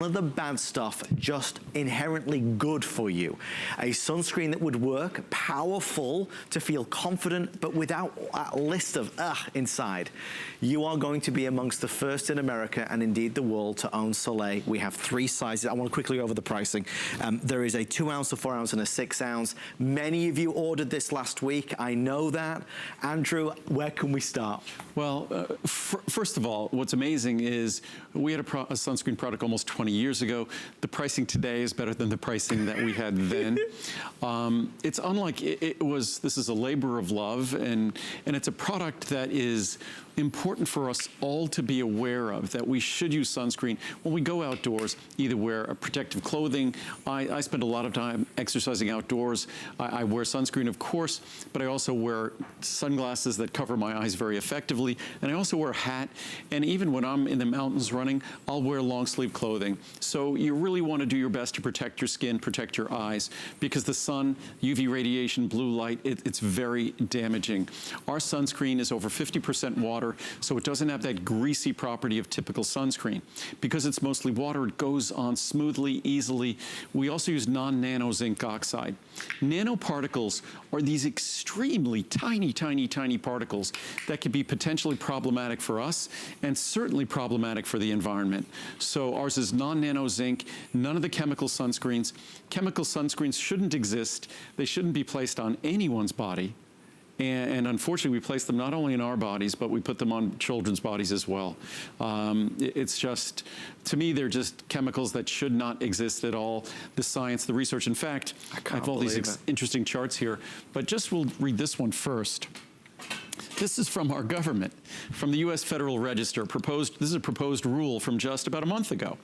None of the bad stuff, just inherently good for you. A sunscreen that would work, powerful to feel confident, but without a list of inside. You are going to be amongst the first in America and indeed the world to own Soleil. We have 3 sizes. I want to quickly go over the pricing. There is a 2 ounce, a 4 ounce, and a 6 ounce. Many of you ordered this last week. I know that. Andrew, where can we start? Well, first of all, what's amazing is we had a sunscreen product almost 20 years ago. The pricing today is better than the pricing that we had then. It's unlike it was. This is a labor of love, and it's a product that is important for us all to be aware of, that we should use sunscreen when we go outdoors. Either wear a protective clothing. I spend a lot of time exercising outdoors. I wear sunscreen, of course, but I also wear sunglasses that cover my eyes very effectively, and I also wear a hat. And even when I'm in the mountains running, I'll wear long sleeve clothing. So you really want to do your best to protect your skin, protect your eyes, because the sun, UV radiation, blue light, it's very damaging. Our sunscreen is over 50% water, so it doesn't have that greasy property of typical sunscreen. Because it's mostly water, it goes on smoothly, easily. We also use nonnano zinc oxide. Nanoparticles are these extremely tiny, tiny, tiny particles that can be potentially problematic for us and certainly problematic for the environment. So ours is non-nano zinc, none of the chemical sunscreens. Chemical sunscreens shouldn't exist. They shouldn't be placed on anyone's body. And unfortunately, we place them not only in our bodies, but we put them on children's bodies as well. It's just, to me, they're just chemicals that should not exist at all. The science, the research. In fact, I have all these interesting charts here, but just we'll read this one first. This is from our government, from the U.S. Federal Register. This is a proposed rule from just about a month ago.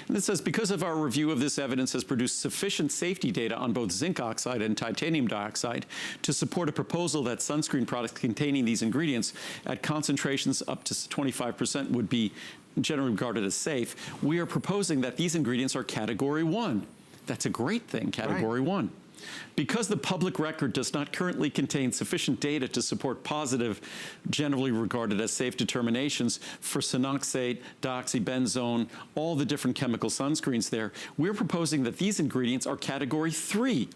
And it says, because of our review of this evidence has produced sufficient safety data on both zinc oxide and titanium dioxide to support a proposal that sunscreen products containing these ingredients at concentrations up to 25% would be generally regarded as safe, we are proposing that these ingredients are Category 1. That's a great thing, Category 1. Because the public record does not currently contain sufficient data to support positive, generally regarded as safe determinations for sinoxate, dioxybenzone, all the different chemical sunscreens there, we're proposing that these ingredients are Category 3.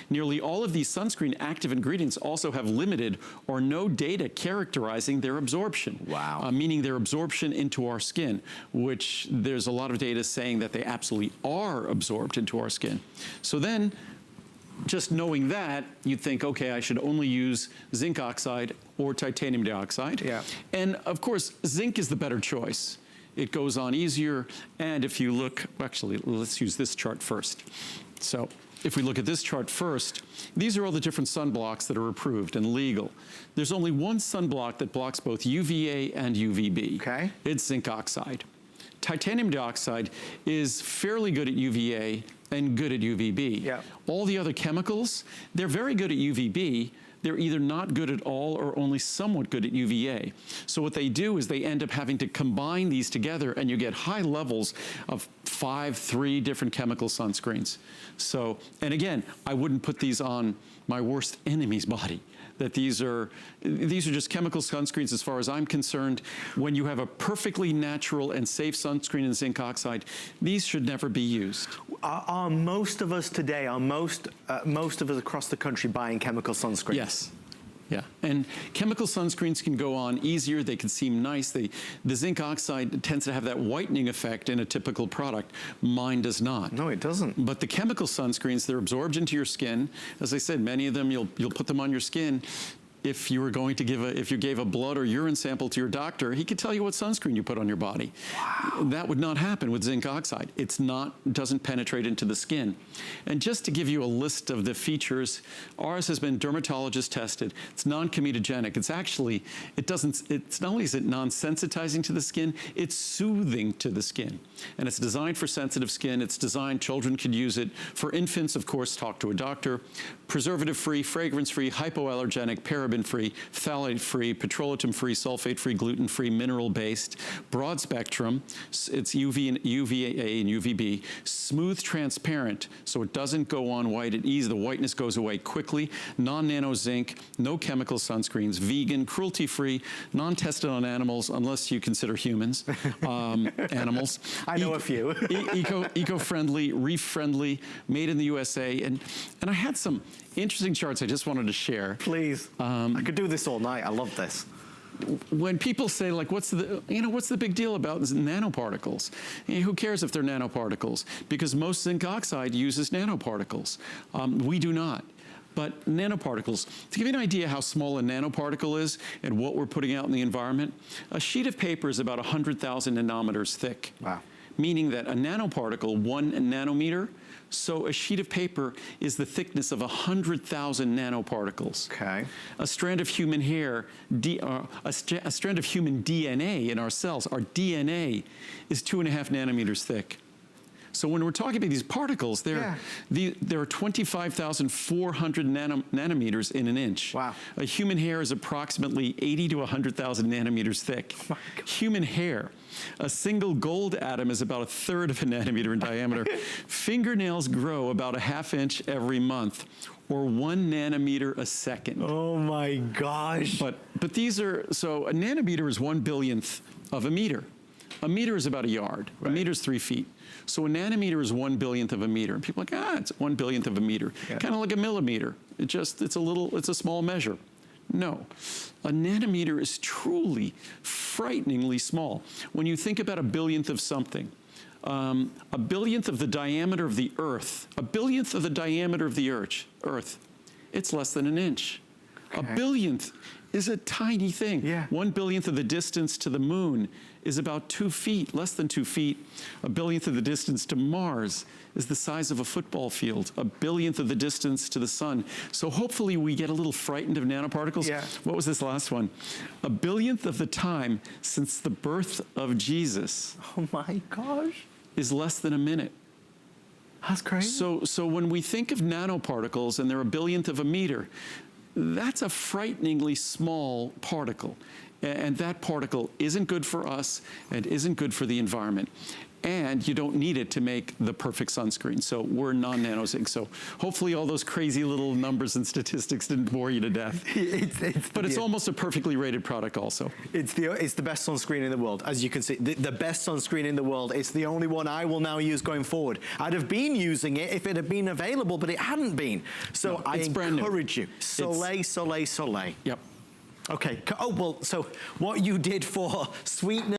Nearly all of these sunscreen active ingredients also have limited or no data characterizing their absorption. Wow. Meaning their absorption into our skin, which there's a lot of data saying that they absolutely are absorbed into our skin. So then, just knowing that, you'd think, okay, I should only use zinc oxide or titanium dioxide. Yeah. And of course, zinc is the better choice. It goes on easier, and if you look, actually, let's use this chart first. So if we look at this chart first, these are all the different sunblocks that are approved and legal. There's only one sunblock that blocks both UVA and UVB. Okay. It's zinc oxide. Titanium dioxide is fairly good at UVA and good at UVB. Yeah. All the other chemicals, they're very good at UVB. They're either not good at all or only somewhat good at UVA. So what they do is they end up having to combine these together, and you get high levels of 3 different chemical sunscreens. So, and again, I wouldn't put these on my worst enemy's body. That these are just chemical sunscreens as far as I'm concerned. When you have a perfectly natural and safe sunscreen in zinc oxide, these should never be used. Are most of us today, most of us across the country buying chemical sunscreens? Yes. Yeah, and chemical sunscreens can go on easier, they can seem nice. The zinc oxide tends to have that whitening effect in a typical product. Mine does not. No, it doesn't. But the chemical sunscreens, they're absorbed into your skin. As I said, many of them, you'll put them on your skin. If you were going to if you gave a blood or urine sample to your doctor, he could tell you what sunscreen you put on your body. Wow. That would not happen with zinc oxide. Doesn't penetrate into the skin. And just to give you a list of the features, ours has been dermatologist tested. It's noncomedogenic. It's not only is it non-sensitizing to the skin, it's soothing to the skin. And it's designed for sensitive skin. It's designed, children could use it. For infants, of course, talk to a doctor. Preservative-free, fragrance-free, hypoallergenic, paraben paraben-free, phthalate-free, petrolatum-free, sulfate-free, gluten-free, mineral-based, broad spectrum. It's UVA and UVB, smooth, transparent, so it doesn't go on white at ease. The whiteness goes away quickly. Non-nano zinc, no chemical sunscreens, vegan, cruelty-free, non-tested on animals, unless you consider humans, animals. I know a few. Eco-friendly, reef-friendly, made in the USA. And I had some interesting charts I just wanted to share. Please. I could do this all night. I love this. When people say, like, what's the big deal about nanoparticles? Who cares if they're nanoparticles? Because most zinc oxide uses nanoparticles. We do not. But nanoparticles, to give you an idea how small a nanoparticle is and what we're putting out in the environment, a sheet of paper is about 100,000 nanometers thick. Wow. Meaning that a nanoparticle, 1 nanometer, so a sheet of paper is the thickness of 100,000 nanoparticles. Okay. A strand of human hair, a strand of human DNA in our cells, our DNA is 2.5 nanometers thick. So when we're talking about these particles, there are 25,400 nanometers in an inch. Wow. A human hair is approximately 80 to 100,000 nanometers thick. Oh my God. Human hair. A single gold atom is about 1/3 of a nanometer in diameter. Fingernails grow about 1/2 inch every month, or 1 nanometer a second. Oh my gosh. But these are, so a nanometer is 1/billionth of a meter. A meter is about a yard. Right. A meter is 3 feet. So a nanometer is 1/billionth of a meter. And people are like, it's 1/billionth of a meter. Yeah. Kind of like a millimeter. It's a small measure. No, a nanometer is truly frighteningly small. When you think about a billionth of something, a billionth of the diameter of the Earth, a billionth of the diameter of the Earth, it's less than an inch. Okay. A billionth is a tiny thing. Yeah. 1/billionth of the distance to the moon is about 2 feet, less than 2 feet. A billionth of the distance to Mars is the size of a football field. A billionth of the distance to the sun. So hopefully we get a little frightened of nanoparticles. Yeah. What was this last one? A billionth of the time since the birth of Jesus. Oh my gosh. Is less than a minute. That's crazy. So when we think of nanoparticles and they're a billionth of a meter, that's a frighteningly small particle. And that particle isn't good for us and isn't good for the environment. And you don't need it to make the perfect sunscreen. So we're non-nano zinc. So hopefully all those crazy little numbers and statistics didn't bore you to death. But it's almost a perfectly rated product also. It's the best sunscreen in the world. As you can see, the best sunscreen in the world. It's the only one I will now use going forward. I'd have been using it if it had been available, but it hadn't been. So no, I encourage you. Soleil, Soleil, Soleil. Yep. Okay. Oh, well, so what you did for sweetness